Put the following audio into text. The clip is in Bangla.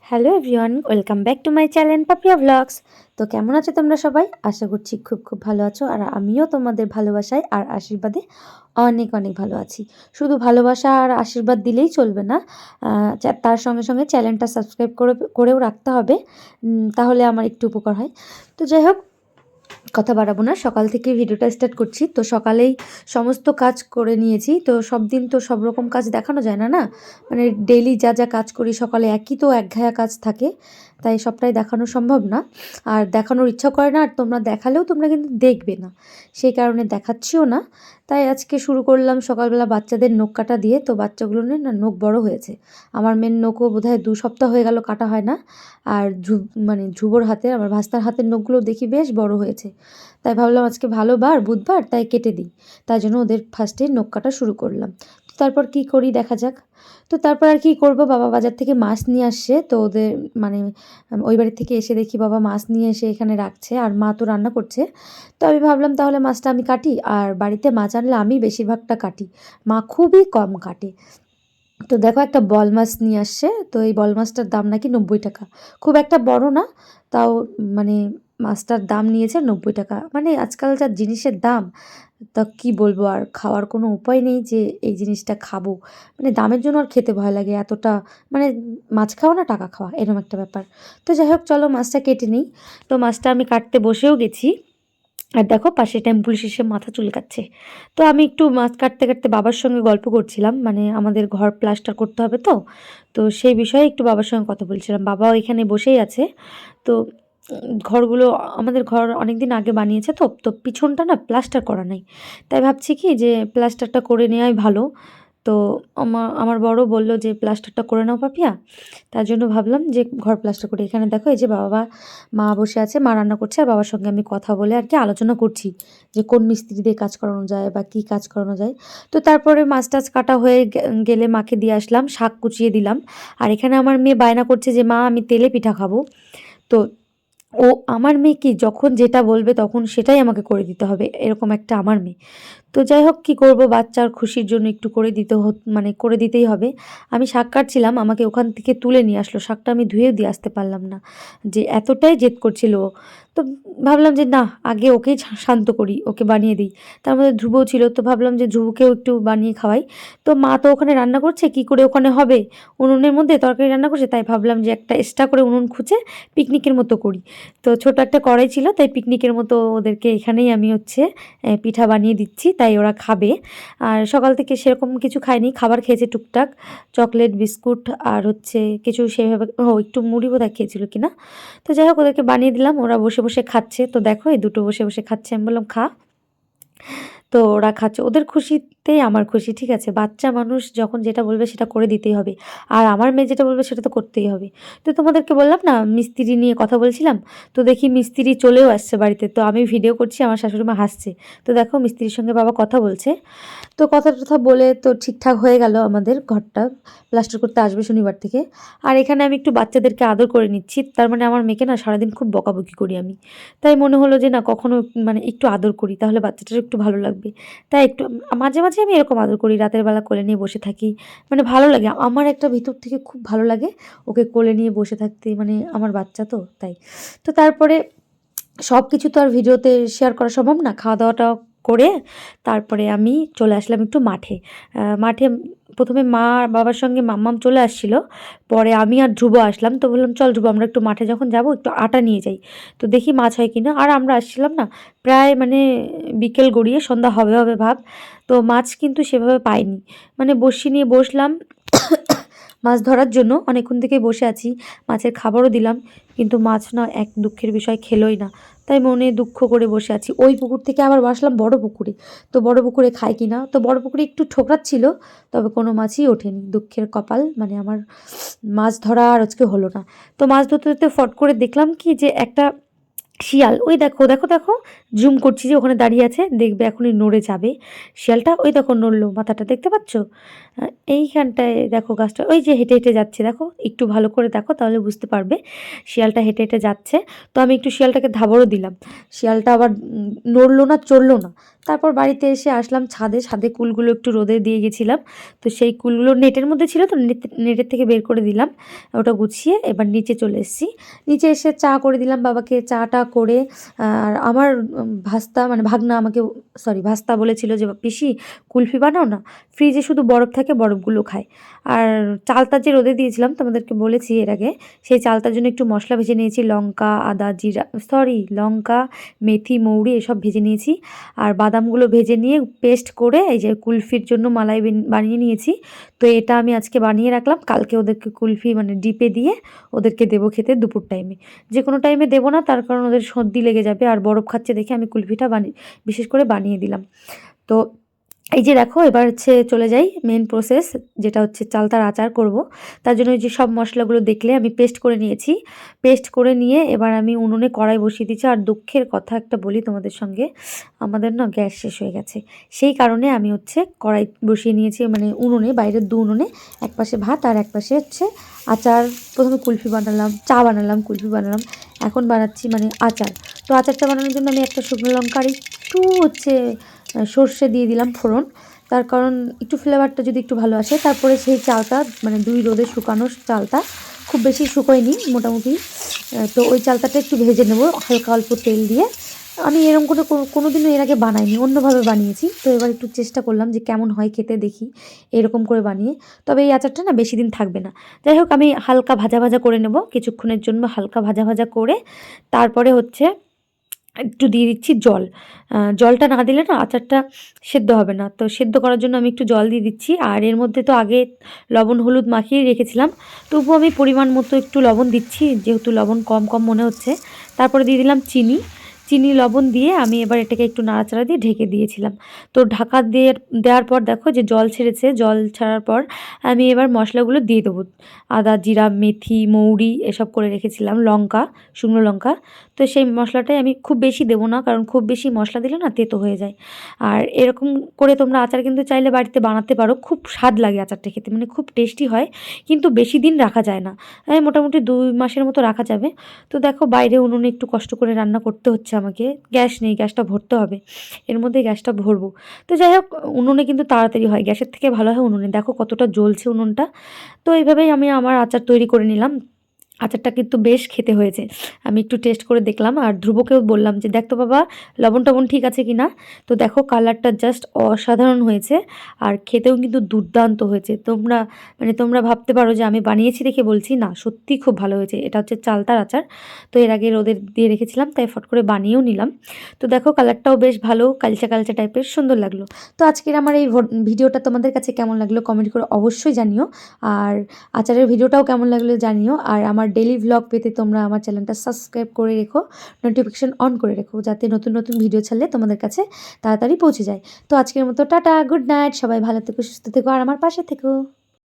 Hello everyone, welcome back to my channel Papiya blogs. তো কেমন আছো তোমরা সবাই? আশা করছি খুব খুব ভালো আছো। আর আমিও তোমাদের ভালোবাসায় আর আশীর্বাদে অনেক অনেক ভালো আছি। শুধু ভালোবাসা আর আশীর্বাদ দিলেই চলবে না, তার সঙ্গে সঙ্গে চ্যানেলটা সাবস্ক্রাইব করেও রাখতে হবে, তাহলে আমার একটু উপকার হয়। তো যাই হোক, কথা বাড়াবো না, সকাল থেকে ভিডিওটা স্টার্ট করছি। তো সকালেই সমস্ত কাজ করে নিয়েছি। তো সব দিন তো সব রকম কাজ দেখানো যায় না, না মানে ডেইলি যা যা কাজ করি সকালে একই তো একঘেয়া কাজ থাকে, তাই সবটাই দেখানো সম্ভব না। আর দেখানোর ইচ্ছা করে না, আর তোমরা দেখালেও তোমরা কিন্তু দেখবে না, সেই কারণে দেখাচ্ছিও না। তাই আজকে শুরু করলাম সকালবেলা বাচ্চাদের নখ কাটা দিয়ে। তো বাচ্চাগুলো না নখ বড় হয়েছে। আমার মেয়ের নখও বোধহয় 2 সপ্তাহ হয়ে গেল কাটা হয় না। আর ধ্রুবর হাতের, আমার ভাস্তার হাতের নখগুলো দেখি বেশ বড় হয়েছে। তাই ভাবলাম আজকে ভালো বার, বুধবার, তাই কেটে দিই। তাই জন্য ওদের ফার্স্টে নখ কাটা শুরু করলাম। তো তারপর কি করি দেখা যাক। তো তারপর আর কি করব, বাবা বাজার থেকে মাছ নিয়ে আসছে। তো ওদের মানে ওই বাড়ি থেকে এসে দেখি বাবা মাছ নিয়ে এসে এখানে রাখছে, আর মা তো রান্না করছে। তো আমি ভাবলাম তাহলে মাছটা আমি কাটি, আর বাড়িতে মাছ আনলে আমি বেশিরভাগটা কাটি, মা খুবই কম কাটে। তো দেখো একটা বল মাছ নিয়ে আসছে। তো এই বল মাছটার দাম নাকি 90 টাকা। খুব একটা বড় না, তাও মানে মাছটার দাম নিয়েছে 90 টাকা। মানে আজকাল যা জিনিসের দাম, তা কি বলবো, আর খাওয়ার কোনো উপায় নেই যে এই জিনিসটা খাবো। মানে দামের জন্য আর খেতে ভয় লাগে এতটা। মানে মাছ খাওয়া না টাকা খাওয়া, এরকম একটা ব্যাপার। তো যাই হোক, চলো মাছটা কেটে নিই। তো মাছটা আমি কাটতে বসেও গেছি। আর দেখো পাশে পুলিশ এসে মাথা চুলকাচ্ছে। তো আমি একটু মাছ কাটতে কাটতে বাবার সঙ্গে গল্প করছিলাম, মানে আমাদের ঘর প্লাস্টার করতে হবে তো। তো সেই বিষয়ে একটু বাবার সঙ্গে কথা বলছিলাম, বাবাও এখানে বসেই আছে। তো ঘরগুলো, আমাদের ঘর অনেক দিন আগে বানিয়েছে, তো তো পিছনটা না প্লাস্টার করা নাই। তাই ভাবছি কি যে প্লাস্টারটা করে নেওয়াই ভালো। তো আমার বড় বলল যে প্লাস্টারটা করে নাও পাপিয়া। তার জন্য ভাবলাম যে ঘর প্লাস্টার করি। এখানে দেখো এই যে বাবা মা বসে আছে, মা রান্না করছে, আর বাবার সঙ্গে আমি কথা বলে আর কি আলোচনা করছি যে কোন মিস্ত্রি দিয়ে কাজ করানো যায় বা কি কাজ করানো যায়। তো তারপরে মাছ টাছ কাটা হয়ে গেলে মাকে দিয়ে আসলাম, শাক কুচিয়ে দিলাম। আর এখানে আমার মেয়ে বায়না করছে যে মা আমি তেলে পিঠা খাবো। তো ও, আমার মেয়ে কি যখন যেটা বলবে তখন সেটাই আমাকে করে দিতে হবে, এরকম একটা আমার মেয়ে। তো যাই হোক, কী করব, বাচ্চার খুশির জন্য একটু করে দিতে মানে করে দিতেই হবে। আমি শাক কাটছিলাম, আমাকে ওখান থেকে তুলে নিয়ে আসলো, শাকটা আমি ধুয়েও দিয়ে আসতে পারলাম না, যে এতটাই জেদ করছিল ও। তো ভাবলাম যে না, আগে ওকেই শান্ত করি, ওকে বানিয়ে দিই। তার মধ্যে ধ্রুবও ছিল, তো ভাবলাম যে ধ্রুবকেও একটু বানিয়ে খাওয়াই। তো মা তো ওখানে রান্না করছে, কি করে ওখানে হবে, উনুনের মধ্যে তরকারি রান্না করছে, তাই ভাবলাম যে একটা এক্সট্রা করে উনুন খুঁজে পিকনিকের মতো করি। তো ছোট একটা কড়াই ছিল, তাই পিকনিকের মতো ওদেরকে এখানেই আমি হচ্ছে পিঠা বানিয়ে দিচ্ছি, তাই ওরা খাবে। আর সকাল থেকে সেরকম কিছু খায়নি, খাবার খেয়েছে টুকটাক, চকলেট বিস্কুট আর হচ্ছে কিছু সেভাবে, একটু মুড়ি বোধহয় খেয়েছিল কিনা। তো যাই হোক, ওদেরকে বানিয়ে দিলাম, ওরা বসে বসে খাচ্ছে। তো দেখো এই দুটো বসে বসে খাচ্ছে, আমি বললাম খা। তো ওরা খাচ্ছে, ওদের খুশিতেই আমার খুশি, ঠিক আছে। বাচ্চা মানুষ যখন যেটা বলবে সেটা করে দিতেই হবে, আর আমার মেয়ে যেটা বলবে সেটা তো করতেই হবে। তো তোমাদেরকে বললাম না মিস্ত্রি নিয়ে কথা বলছিলাম, তো দেখি মিস্ত্রি চলেও আসছে বাড়িতে। তো আমি ভিডিও করছি, আমার শাশুড়ি মা হাসছে। তো দেখো মিস্ত্রির সঙ্গে বাবা কথা বলছে। তো কথা টথা বলে তো ঠিকঠাক হয়ে গেল, আমাদের ঘরটা প্লাস্টার করতে আসবে শনিবার থেকে। আর এখানে আমি একটু বাচ্চাদেরকে আদর করে নিচ্ছি, তার মানে আমার মেয়েকে না সারাদিন খুব বকাবকি করি আমি। তাই মনে হলো যে না, কখনো মানে একটু আদর করি, তাহলে বাচ্চাটার একটু ভালো লাগবে। তাই একটু মাঝে মাঝে আমি এরকম আদর করি, রাতের বেলা কোলে নিয়ে বসে থাকি। মানে ভালো লাগে, আমার একটা ভিতর থেকে খুব ভালো লাগে ওকে কোলে নিয়ে বসে থাকতে, মানে আমার বাচ্চা তো তাই। তো তারপরে সব কিছু তো আর ভিডিওতে শেয়ার করা সম্ভব না, খাওয়া দাওয়াটা করে তারপরে আমি চলে আসলাম একটু মাঠে। মাঠে প্রথমে মা আর বাবার সঙ্গে মাম্মাম চলে আসছিল, পরে আমি আর ধ্রুব আসলাম। তো বললাম চল ধ্রুব, আমরা একটু মাঠে যখন যাব একটু আটা নিয়ে যাই, তো দেখি মাছ হয় কিনা। আর আমরা আসছিলাম না প্রায় মানে বিকেল গড়িয়ে সন্ধ্যা হবে হবে ভাব। তো মাছ কিন্তু সেভাবে পাইনি, মানে বড়শি নিয়ে বসলাম মাছ ধরার জন্য, অনেকক্ষণ থেকে বসে আছি, মাছের খাবারও দিলাম, কিন্তু মাছ না, এক দুঃখের বিষয় খেলোই না। তাই মনে দুঃখ করে বসে আছি। ওই পুকুর থেকে আবার বসলাম বড় পুকুরে, তো বড় পুকুরে খায় কি না, তো বড় পুকুরে একটু ঠোকরাচ্ছিল, তবে কোনো মাছই ওঠেনি, দুঃখের কপাল। মানে আমার মাছ ধরা আর আজকে হলো না। তো মাছ ধরতে ধরতে ফট করে দেখলাম কি যে একটা শিয়াল ওই দেখো দেখো দেখো, জুম করছি যে ওখানে দাঁড়িয়ে আছে, দেখবে এখনই নড়ে যাবে শিয়ালটা। ওই দেখো নড়লো মাথাটা, দেখতে পাচ্ছ? এইখানটায় দেখো গাছটা, ওই যে হেঁটে হেঁটে যাচ্ছে, দেখো একটু ভালো করে দেখো তাহলে বুঝতে পারবে শিয়ালটা হেঁটে হেঁটে যাচ্ছে। তো আমি একটু শিয়ালটাকে ধাবড়ও দিলাম, শিয়ালটা আবার নড়লো না, চললো না। তারপর বাড়িতে এসে আসলাম ছাদে, ছাদে কুলগুলো একটু রোদে দিয়ে গেছিলাম, তো সেই কুলগুলো নেটের মধ্যে ছিল, তো নেটের থেকে বের করে দিলাম, ওটা গুছিয়ে এবার নিচে চলে এসেছি। নিচে এসে চা করে দিলাম বাবাকে, চাটা করে আর আমার ভাস্তা মানে ভাগনা আমাকে, সরি ভাস্তা বলেছিল যে পিসি কুলফি বানাও না, ফ্রিজে শুধু বরফ থাকে, বরফগুলো খায়। আর চালতা যে রোদে দিয়েছিলাম তোমাদেরকে বলেছি এর আগে, সেই চালতার জন্য একটু মশলা ভেজে নিয়েছি, লঙ্কা আদা জিরা, সরি লঙ্কা মেথি মৌরি এসব ভেজে নিয়েছি। আর বাদামগুলো ভেজে নিয়ে পেস্ট করে এই যে কুলফির জন্য মালাই বানিয়ে নিয়েছি। তো এটা আমি আজকে বানিয়ে রাখলাম, কালকে ওদেরকে কুলফি মানে ডিপে দিয়ে ওদেরকে দেবো খেতে দুপুর টাইমে। যে কোনো টাইমে দেবো না, তার কারণ ওদের সর্দি লেগে যাবে, আর বরফ খাচ্ছে দেখে আমি কুলফিটা বিশেষ করে বানিয়ে দিলাম। তো এই যে দেখো এবার হচ্ছে চলে যাই মেন প্রসেস, যেটা হচ্ছে চালতার আচার করব। তার জন্য ওই যে সব মশলাগুলো দেখলে আমি পেস্ট করে নিয়েছি, পেস্ট করে নিয়ে এবার আমি উনুনে কড়াই বসিয়ে দিচ্ছি। আর দুঃখের কথা একটা বলি তোমাদের সঙ্গে, আমাদের না গ্যাস শেষ হয়ে গেছে, সেই কারণে আমি হচ্ছে কড়াই বসিয়ে নিয়েছি, মানে উনুনে, বাইরের দু উনুনে, এক পাশে ভাত আর এক পাশে হচ্ছে আচার। প্রথমে কুলফি বানালাম, চা বানালাম, কুলফি বানালাম, এখন বানাচ্ছি মানে আচার। তো আচারটা বানানোর জন্য আমি একটা শুকনো লঙ্কা আর একটু হচ্ছে সর্ষে দিয়ে দিলাম ফোড়ন, তার কারণ একটু ফ্লেভারটা যদি একটু ভালো আসে। তারপরে সেই চালটা মানে দুই রোদে শুকানো চালটা, খুব বেশি শুকোয়নি মোটামুটি, তো ওই চালটাটা একটু ভেজে নেবো হালকা অল্প তেল দিয়ে। আমি এরকম করে কোনো দিনও এর আগে বানাইনি, অন্যভাবে বানিয়েছি, তো এবার একটু চেষ্টা করলাম যে কেমন হয় খেতে, দেখি এরকম করে বানিয়ে। তবে এই আচারটা না বেশি দিন থাকবে না। যাই হোক আমি হালকা ভাজা ভাজা করে নেব কিছুক্ষণের জন্য, হালকা ভাজা ভাজা করে তারপরে হচ্ছে একটু দিয়ে দিচ্ছি জল। জলটা না দিলে না আচারটা সেদ্ধ হবে না, তো সেদ্ধ করার জন্য আমি একটু জল দিয়ে দিচ্ছি। আর এর মধ্যে তো আগে লবণ হলুদ মাখিয়ে রেখেছিলাম, তবুও আমি পরিমাণ মতো একটু লবণ দিচ্ছি, যেহেতু লবণ কম কম মনে হচ্ছে। তারপরে দিয়ে দিলাম চিনি, চিনি লবণ দিয়ে আমি এবার এটাকে একটু নাড়াচাড়া দিয়ে ঢেকে দিয়েছিলাম। তো ঢাকা দিয়ে দেওয়ার পর দেখো যে জল ছেড়েছে, জল ছাড়ার পর আমি এবার মশলাগুলো দিয়ে দেবো, আদা জিরা মেথি মৌরি এসব করে রেখেছিলাম, লঙ্কা শুকনো লঙ্কা। তো সেই মশলাটাই আমি খুব বেশি দেবো না, কারণ খুব বেশি মশলা দিলে না তেতো হয়ে যায়। আর এরকম করে তোমরা আচার কিন্তু চাইলে বাড়িতে বানাতে পারো, খুব স্বাদ লাগে আচারটা খেতে, মানে খুব টেস্টি হয়, কিন্তু বেশি দিন রাখা যায় না, মোটামুটি 2 মাসের মতো রাখা যাবে। তো দেখো বাইরে উনুনে একটু কষ্ট করে রান্না করতে হচ্ছে আমাকে, গ্যাস নেই, গ্যাসটা ভরতে হবে, এর মধ্যে গ্যাসটা ভরবো। তো যাই হোক উনুনে কিন্তু তাড়াতাড়ি হয়, গ্যাসের থেকে ভালো হয় উনুনে, দেখো কতটা জ্বলছে উনুনটা। তো এইভাবেই আমি আমার আচার তৈরি করে নিলাম। আচারটা কিন্তু বেশ খেতে হয়েছে, আমি একটু টেস্ট করে দেখলাম, আর ধ্রুবকেও বললাম যে দেখ তো বাবা লবণ টবণ ঠিক আছে কি না। তো দেখো কালারটা জাস্ট অসাধারণ হয়েছে, আর খেতেও কিন্তু দুর্দান্ত হয়েছে। তোমরা ভাবতে পারো যে আমি বানিয়েছি দেখে বলছি, না সত্যি খুব ভালো হয়েছে। এটা হচ্ছে চালতার আচার, তো এর আগে রোদে দিয়ে রেখেছিলাম, তাই ফট করে বানিয়েও নিলাম। তো দেখো কালারটাও বেশ ভালো, কালচা কালচা টাইপের, সুন্দর লাগলো। তো আজকের আমার এই ভিডিওটা তোমাদের কাছে কেমন লাগলো কমেন্ট করে অবশ্যই জানিও, আর আচারের ভিডিওটাও কেমন লাগলো জানিও। আর আমার ডেলি ভ্লগ পেতে তোমরা আমার চ্যানেলটা সাবস্ক্রাইব করে রেখো, নোটিফিকেশন অন করে রেখো, যাতে নতুন নতুন ভিডিও ছাড়লে তোমাদের কাছে তাড়াতাড়ি পৌঁছে যায়। তো আজকের মতো টাটা, গুড নাইট, সবাই ভালো থেকো, সুস্থ থেকো, আর আমার পাশে থেকো।